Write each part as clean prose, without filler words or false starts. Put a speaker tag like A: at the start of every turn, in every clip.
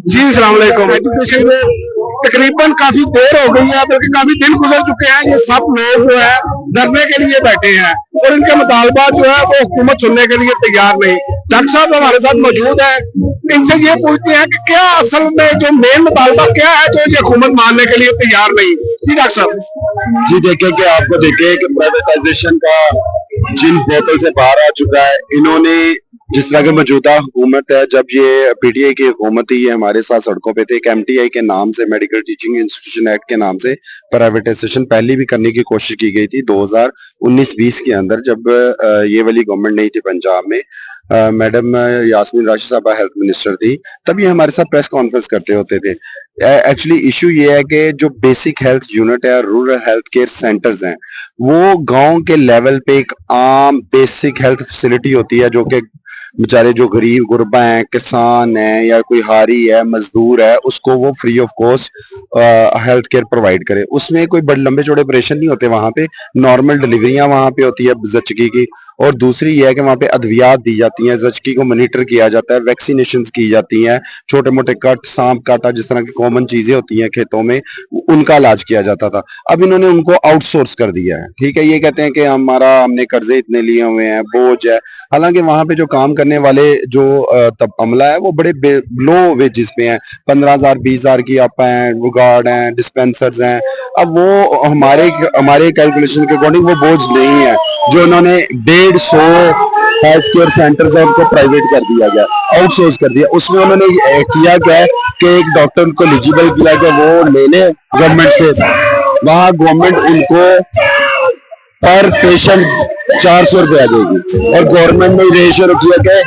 A: जी अस्सलाम वालेकुम। एजुकेशन में तकरीबन काफी देर हो गई है, बल्कि काफी दिन गुजर चुके हैं। ये सब लोग जो है धरने के लिए बैठे हैं और इनके मुतालबात जो है वो हुकूमत सुनने के लिए तैयार नहीं। डॉक्टर साहब हमारे साथ मौजूद है, इनसे ये पूछते हैं कि क्या असल में जो मेन मुतालबा क्या है जो ये हुकूमत मानने के लिए तैयार नहीं। जी डॉक्टर साहब।
B: जी देखिए कि आपको देखिए कि प्राइवेटाइजेशन का जिन बोतल से बाहर आ चुका है। इन्होंने जिस तरह की मौजूदा हुकूमत है, जब ये पीटीआई की हुकूमत थी, ये हमारे साथ सड़कों पे थे। एक एमटीआई के नाम से, मेडिकल टीचिंग इंस्टीट्यूशन एक्ट के नाम से प्राइवेटाइजेशन पहले भी करने की कोशिश की गई थी 2019-20 के अंदर, जब ये वाली गवर्नमेंट नहीं थी पंजाब में। मैडम यास्मीन राशिद साहबा हेल्थ मिनिस्टर थी, तब ये हमारे साथ प्रेस कॉन्फ्रेंस करते होते थे। एक्चुअली इशू ये है कि जो बेसिक हेल्थ यूनिट है, रूरल हेल्थ केयर सेंटर्स हैं, वो गांव के लेवल पे एक आम बेसिक हेल्थ फैसिलिटी होती है, जो कि बेचारे जो गरीब गुरबा हैं, किसान हैं, या कोई हारी है, मजदूर है, उसको वो free of cost health care provide करे। उसमें कोई बड़े लंबे चौड़े ऑपरेशन नहीं होते वहां पे, नॉर्मल डिलीवरियां वहां पे होती है जचकी की। और दूसरी ये है कि वहां पे अद्वियात दी जाती हैं, जचकी को मॉनिटर किया जाता है, वैक्सीनेशन की जाती हैं, छोटे मोटे कट, सांप काटा, जिस तरह की कॉमन चीजें होती हैं खेतों में, उनका इलाज किया जाता था। अब इन्होंने उनको आउटसोर्स कर दिया है। ठीक है, ये कहते हैं कि हमने कर्जे इतने लिए हुए हैं, बोझ है। हालांकि वहां पे जो काम करने वाले जो तब अमला है, वो बड़े लो वेजेस पे हैं। 15,000 20,000 की आप हैं, वो गार्ड हैं, डिस्पेंसर्स हैं। अब वो हमारे हमारे कैलकुलेशन के अकॉर्डिंग वो बोझ नहीं है। जो उन्होंने 150 हेल्थ केयर सेंटर्स है, उनको प्राइवेट कर दिया गया, आउटसोर्स कर दिया। उसमें उन्होंने किया क्या है कि एक डॉक्टर को एलिजिबल किया कि वो ले ले गवर्नमेंट से। वहां गवर्नमेंट उनको पर पेशेंट 400 रुपया देगी, और गवर्नमेंट ने रेशियो रखी है कि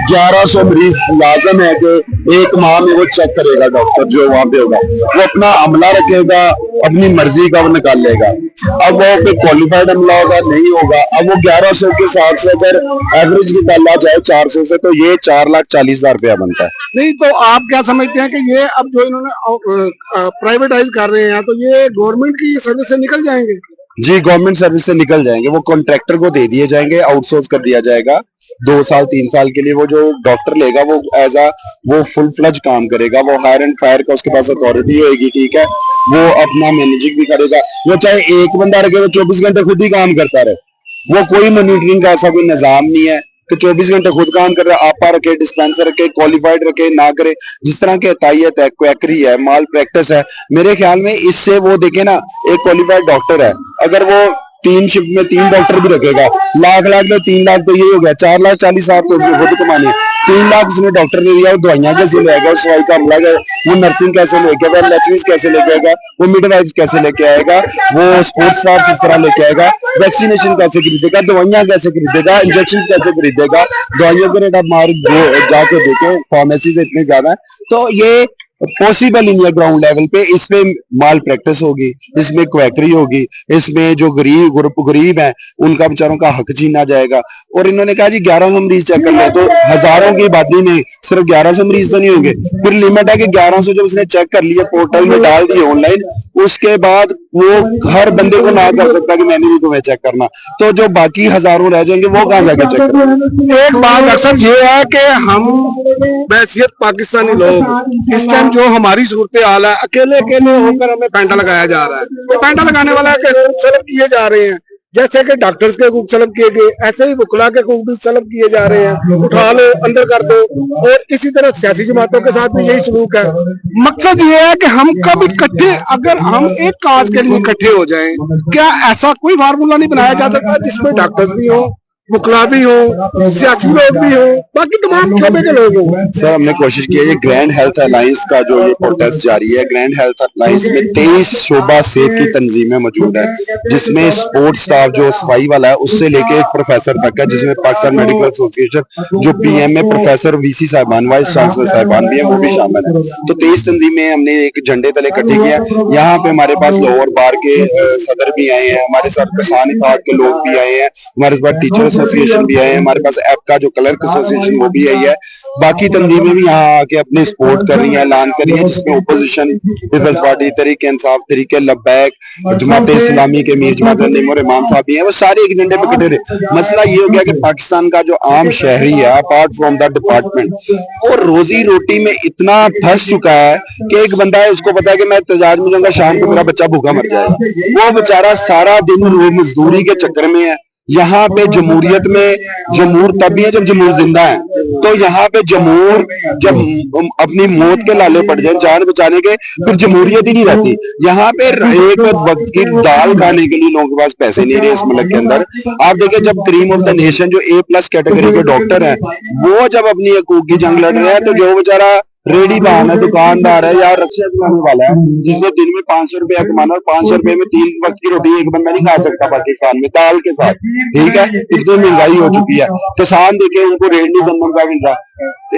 B: 1100 मरीज लाजम है कि एक माह में वो चेक करेगा डॉक्टर जो वहां पे होगा। वो अपना अमला रखेगा, अपनी मर्जी का वो निकाल लेगा। अब वो कोई क्वालिफाइड अमला होगा नहीं होगा। अब वो 1100 के हिसाब से अगर एवरेज निकाला जाए 400 से, तो ये 4,40,000 रुपया बनता है।
A: नहीं तो आप क्या समझते हैं कि ये अब जो इन्होंने प्राइवेटाइज कर रहे हैं, तो ये गवर्नमेंट की सर्विस से निकल जाएंगे?
B: जी, गवर्नमेंट सर्विस से निकल जाएंगे। वो कॉन्ट्रैक्टर को दे दिए जाएंगे, आउटसोर्स कर दिया जाएगा 2 साल 3 साल के लिए। वो जो डॉक्टर लेगा वो वो फुल फ्लज काम करेगा। वो हायर एंड फायर का उसके पास अथॉरिटी होगी। ठीक है, वो अपना मैनेजिंग भी करेगा। वो चाहे एक बंदा रखे, वो 24 घंटे खुद ही काम करता रहे। वो कोई मॉनिटरिंग का ऐसा कोई निजाम नहीं है कि 24 घंटे खुद काम कर रहा है। आपा रखे, डिस्पेंसर रखे, क्वालिफाइड रखे, ना करे। जिस तरह की हतायत है, क्वैकरी है, माल प्रैक्टिस है, मेरे ख्याल में इससे वो देखे ना, एक क्वालिफाइड डॉक्टर है, अगर वो 3 शिफ्ट में 3 डॉक्टर भी रखेगा, लाख लाख में 3 लाख तो यही हो गया, 4,40,000 तो उसने खुद कमाने। 3 लाख उसने डॉक्टर दे दिया, वो दवाइयां कैसे लेगा, सफाई का अमला, वो नर्सिंग कैसे लेके आएगा, लेक्चरर्स कैसे लेके आएगा, वो मिडवाइफ कैसे लेके आएगा, वो स्पोर्ट्स स्टाफ किस तरह लेके आएगा, वैक्सीनेशन कैसे खरीदेगा, दवाइयां कैसे खरीदेगा, इंजेक्शन कैसे खरीदेगा। दवाइयों के रेट आप मार जाके देखे फार्मेसी से इतने ज्यादा, तो ये पॉसिबल नहीं है ग्राउंड लेवल पे। इसमें माल प्रैक्टिस होगी, इसमें क्वैकरी होगी, इसमें जो गरीब हैं उनका बेचारों का हक छीना जाएगा। और इन्होंने कहा जी 1100 मरीज चेक कर ले, तो हजारों की बात नहीं, सिर्फ 1100 मरीज तो नहीं होंगे। फिर लिमिट है कि 1100 जब उसने चेक कर लिया, पोर्टल में डाल दिए ऑनलाइन, उसके बाद वो हर बंदे को ना कर सकता कि मैंने भी तुम्हें चेक करना। तो जो बाकी हजारों रह जाएंगे वो कहाँ जाके चेक करेंगे।
A: एक बात अक्सर ये है कि हम बैसियत पाकिस्तानी लोग इस टाइम जो हमारी सूरत हाल है, अकेले अकेले होकर हमें पैंटा लगाया जा रहा है। तो पैंटा लगाने वाला के सलब किए जा रहे हैं, जैसे कि डॉक्टर्स के हकूक सलब किए गए, ऐसे ही वकला के हकूक भी सलब किए जा रहे हैं। उठा लो, अंदर कर दो। और इसी तरह सियासी जमातों के साथ भी यही सलूक है। मकसद ये है कि हम कब इकट्ठे, अगर हम एक काज के लिए इकट्ठे हो जाएं, क्या ऐसा कोई फार्मूला नहीं बनाया जा सकता जिसमें डॉक्टर्स भी हो, वकला भी हो, सियासी लोग भी हो, बाकी तमाम शोबे के लोग हो?
B: सर, हमने कोशिश की है। ये ग्रैंड हेल्थ अलायंस का जो ये प्रोटेस्ट जारी है, ग्रैंड हेल्थ अलायंस में 23 शोबा सेहत की तंजीमें मौजूद है, जिसमें स्पोर्ट्स स्टाफ जो सफाई वाला है उससे लेके एक प्रोफेसर तक है, जिसमें पाकिस्तान मेडिकल एसोसिएशन जो पीएम में प्रोफेसर वीसी साहबान, वाइस चांसलर साहबान भी है, वो भी शामिल है। तो 23 तंजीमें हमने एक झंडे तले इकट्ठी किया। यहाँ पे हमारे पास लाहौर बार के सदर भी आए हैं, हमारे साथ किसान इत्तेहाद के लोग भी आए हैं, हमारे पास टीचर्स एसोसिएशन भी है, हमारे पास एपका जो क्लर्क एसोसिएशन वो भी है, बाकी तंजीमें भी यहाँ आके अपने सपोर्ट कर रही हैं, ऐलान कर रही हैं, जिसमें ओपोजिशन पीपल्स पार्टी, तरीके इंसाफ, तरीके लब्बैक, जमात इस्लामी के मीर जमात और इमाम साहब भी हैं, वो सारे एक डंडे पे कटे रहे। मसला ये हो गया कि पाकिस्तान का जो आम शहरी है, अपार्ट फ्रॉम द डिपार्टमेंट, वो रोजी रोटी में इतना फंस चुका है कि एक बंदा है, उसको पता है कि मैं तजाज में जाऊंगा, शाम को मेरा बच्चा भूखा मर जाएगा, वो बेचारा सारा दिन मजदूरी के चक्कर में है। यहाँ पे जमहूरियत में जमहूर तब भी है जब जमहूर जिंदा है, तो यहाँ पे जमहूर जब अपनी मौत के लाले पड़ जाए जान बचाने के, फिर जमहूरियत ही नहीं रहती। यहाँ पे एक वक्त की दाल खाने के लिए लोगों के पास पैसे नहीं रहे इस मुल्क के अंदर। आप देखिए, जब क्रीम ऑफ द नेशन जो A+ कैटेगरी के डॉक्टर हैं, वो जब अपनी हकूक की जंग लड़ रहे हैं, तो जो बेचारा रेडी बहन है, दुकानदार है या रिक्शा चलाने वाला है, जिसने दिन में 500 रुपया कमाना और 500 रुपए में 3 वक्त की रोटी एक बंदा नहीं खा सकता पाकिस्तान में दाल के साथ, ठीक है, इतनी महंगाई हो चुकी है। किसान देखे, उनको रेट नहीं गंदम का मिल रहा,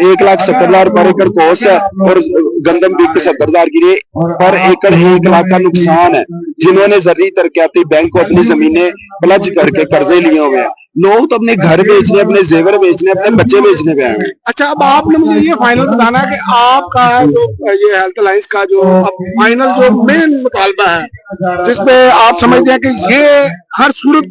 B: 1,70,000 पर एकड़ कॉस्ट है और गंदम बिक 70,000 की पर एकड़ 1 लाख का नुकसान है। जिन्होंने जर्री तरक्याती बैंक को अपनी जमीनें प्लज करके कर्जे लिए हुए हैं, लोग तो अपने घर बेचने, अपने जेवर बेचने, अपने बच्चे बेचने पे आए हैं।
A: अच्छा, अब आपने मुझे ये फाइनल बताना है कि आपका जो ये हेल्थ अलायंस का जो अब फाइनल जो मेन मुतालबा है, जिसपे आप समझते हैं कि ये हर सूरत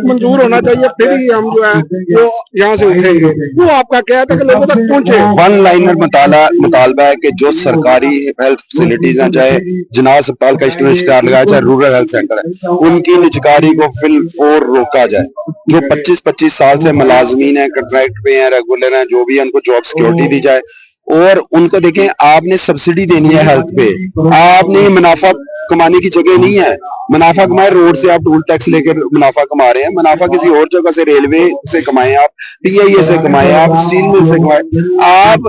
A: मंजूर होना चाहिए, फिर ही हम जो है वो यहाँ से उठेंगे, वो आपका क्या है कि लोगों तक पहुंचे?
B: वन लाइनर मुतालबा है कि जो सरकारी हेल्थ फैसिलिटीज हैं, चाहे जिना अस्पताल का इश्तेहार लगाया, चाहे रूरल हेल्थ सेंटर है, उनकी निजकारी को फिल फोर रोका जाए। जो 25-25 साल से मुलाजमीन है, कॉन्ट्रैक्ट पे हैं, रेगुलर हैं, जो भी है, उनको जॉब सिक्योरिटी दी जाए। और उनको देखें, आपने सब्सिडी देनी है हेल्थ पे, आपने मुनाफा कमाने की जगह नहीं है। मुनाफा कमाए, रोड से आप टूल टैक्स लेकर मुनाफा कमा रहे हैं, मुनाफा किसी और जगह से, रेलवे से कमाएं, आप PIA से कमाएं, आप स्टील मिल से कमाएं। आप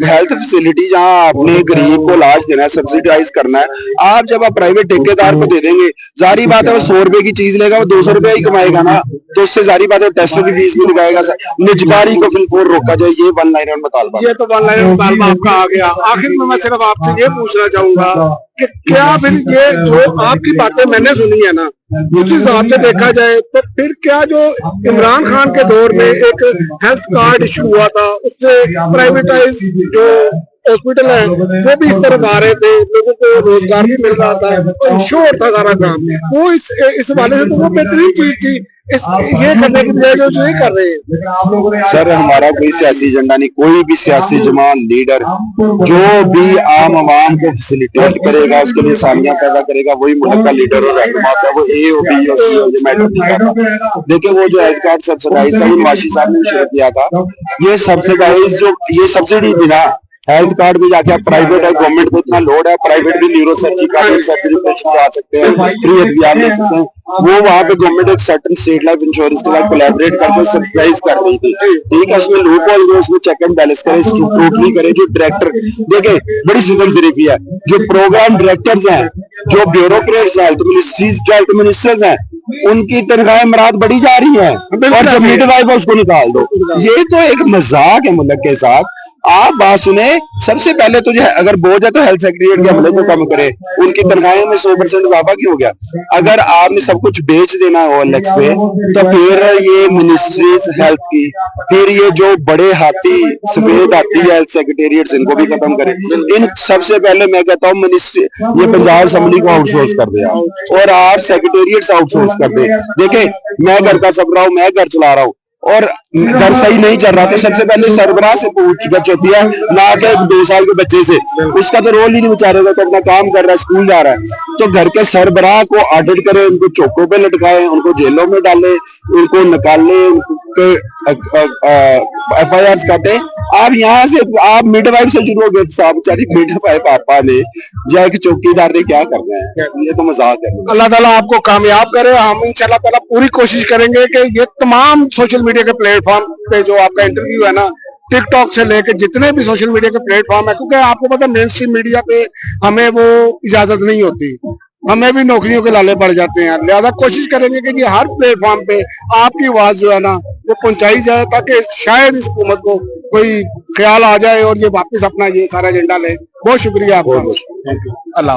B: हेल्थ फैसिलिटी जहां आपने गरीब को इलाज देना है, सब्सिडाइज करना है, आप जब आप प्राइवेट ठेकेदार को दे देंगे, जारी बात है वो 100 रुपए की चीज लेगा, वो 200 रुपया ही कमाएगा ना, तो उससे जारी बात है टेस्टों की फीस भी लगाएगा। निजकारी को फिलफोर रोका जाए, ये वन लाइनर मुतालबा।
A: ये तो वन लाइनर मुतालबा आपका आ गया। आखिर में मैं सिर्फ आपसे ये पूछना चाहूंगा कि क्या फिर ये जो आपकी बातें मैंने सुनी है ना, उस हिसाब से देखा जाए तो फिर क्या जो इमरान खान के दौर में एक हेल्थ कार्ड इशू हुआ था, उससे प्राइवेटाइज जो हॉस्पिटल है वो भी इस तरफ आ रहे थे, लोगों को रोजगार भी मिल रहा था, इंश्योर था सारा काम, वो इस वाले से तो वो बेहतरीन चीज थी। ये करने की बजाय जो ये कर रहे हैं।
B: सर, हमारा कोई सियासी एजेंडा नहीं, कोई भी सियासी जमान लीडर जो भी आम आवाम को फैसिलिटेट करेगा, उसके लिए सामियां पैदा करेगा, वही मुल्क का लीडर हो रहनुमा है। वो A हो B हो C हो, ये मैटर नहीं करता। देखिए, वो जो हेल्थ कार्ड सब्सिडाइज था, ये नवाशी साहब ने शुरू किया था, ये सब्सिडाइज जो ये सब्सिडी थी ना, हेल्थ कार्ड भी जाके आप प्राइवेट है, गवर्नमेंट को इतना लोड है, प्राइवेट भी न्यूरो सर्जरी का सर्जरी पेशेंट जा सकते हैं, फ्री एग्जाम ले सकते हैं, वो वहाँ पे गवर्नमेंट एक सर्टेन स्टेट लाइफ इंश्योरेंस के साथ कोलैबोरेट करके सब्सिडाइज कर रही थी, ठीक है। उसमें लूप होल जो उसमें चेक एंड बैलेंस करे, स्क्रूटनी करे। जो डायरेक्टर देखे, बड़ी सिंपल शरीफी है, जो प्रोग्राम डायरेक्टर्स हैं, जो ब्यूरोक्रेट्स हैं, हेल्थ मिनिस्टर्स हैं, उनकी तनख्वाहें मराद बढ़ी जा रही है, और जब मिडवाइफ है उसको निकाल दो। ये तो एक मजाक है मुल्क के साथ। आप बात सुने, सबसे पहले तो जो है, अगर बोझ है तो हेल्थ सेक्रेटरी के अमले को कम करे, उनकी तनख्वाहों में 100% इजाफा क्यों हो गया? अगर आपने सब कुछ बेच देना है OLX पे, तो फिर ये मिनिस्ट्रीज हेल्थ की, फिर ये जो बड़े हाथी सफेद हाथी हेल्थ सेक्रेटेरिएट्स, इनको भी खत्म करें। इन सबसे पहले मैं कहता हूँ मिनिस्ट्री, ये पंजाब असेंबली को आउटसोर्स कर दे और आप सेक्रेटेरिएट्स आउटसोर्स कर दे। देखें, मैं घर का सब रहा हूँ, मैं घर चला रहा हूँ और घर सही नहीं चल रहा, तो सबसे पहले सरबराह से पूछगछ होती है, ना कि 2 साल के बच्चे से। उसका तो रोल ही नहीं बेचारे का, तो अपना काम कर रहा है, स्कूल जा रहा है। तो घर के सरबराह को ऑडिट करें, उनको चौकों पे लटकाए, उनको जेलों में डाले, उनको निकाले, उनको FIRs काटे। आप यहाँ से, आप मिडवाइफ से शुरू हो गए साहब, बेचारी मिडवाइफ पापा ने या एक चौकीदार ने क्या करना है? ये तो मजाक है।
A: अल्लाह ताला आपको कामयाब करे। हम इंशाल्लाह ताला पूरी कोशिश करेंगे कि ये तमाम सोशल मीडिया के प्लेटफॉर्म पे जो आपका इंटरव्यू है ना, टिकटॉक से लेके जितने भी सोशल मीडिया के प्लेटफॉर्म है, क्योंकि आपको पता है मेन स्ट्रीम मीडिया पे हमें वो इजाजत नहीं होती, हमें भी नौकरियों के लाले पड़ जाते हैं। लिहाजा कोशिश करेंगे कि ये हर प्लेटफॉर्म पे आपकी आवाज जो है ना वो पहुंचाई जाए, ताकि शायद इस हुकूमत को कोई ख्याल आ जाए और ये वापस अपना ये सारा एजेंडा ले। बहुत शुक्रिया आपका। अल्लाह।